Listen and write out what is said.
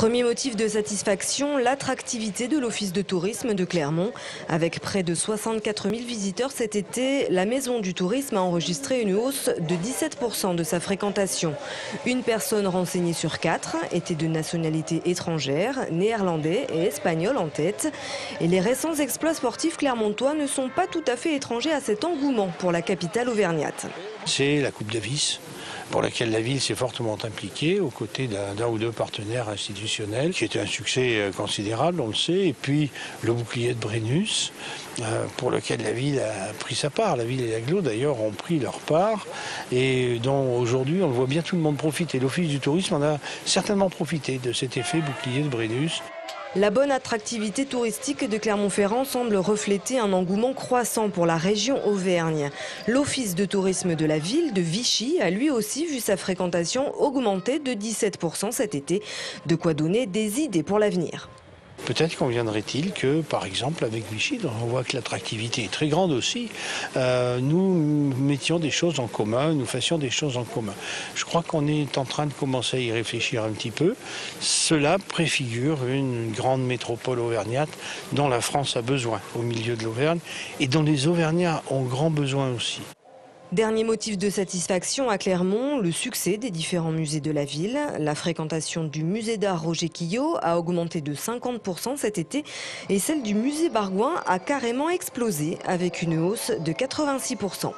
Premier motif de satisfaction, l'attractivité de l'Office de tourisme de Clermont. Avec près de 64 000 visiteurs cet été, la Maison du tourisme a enregistré une hausse de 17% de sa fréquentation. Une personne renseignée sur 4 était de nationalité étrangère, néerlandais et espagnol en tête. Et les récents exploits sportifs clermontois ne sont pas tout à fait étrangers à cet engouement pour la capitale auvergnate. C'est la Coupe Davis, pour laquelle la ville s'est fortement impliquée aux côtés d'un ou deux partenaires institutionnels, qui était un succès considérable, on le sait, et puis le bouclier de Brennus, pour lequel la ville a pris sa part. La ville et l'Aglo d'ailleurs ont pris leur part, et dont aujourd'hui on le voit bien, tout le monde profite, et l'Office du tourisme en a certainement profité de cet effet bouclier de Brennus. La bonne attractivité touristique de Clermont-Ferrand semble refléter un engouement croissant pour la région Auvergne. L'Office de tourisme de la ville de Vichy a lui aussi vu sa fréquentation augmenter de 17% cet été. De quoi donner des idées pour l'avenir. Peut-être conviendrait-il que, par exemple, avec Vichy, dont on voit que l'attractivité est très grande aussi, nous mettions des choses en commun, nous fassions des choses en commun. Je crois qu'on est en train de commencer à y réfléchir un petit peu. Cela préfigure une grande métropole auvergnate dont la France a besoin au milieu de l'Auvergne et dont les Auvergnats ont grand besoin aussi. Dernier motif de satisfaction à Clermont, le succès des différents musées de la ville. La fréquentation du musée d'art Roger Quillot a augmenté de 50% cet été et celle du musée Bargouin a carrément explosé avec une hausse de 86%.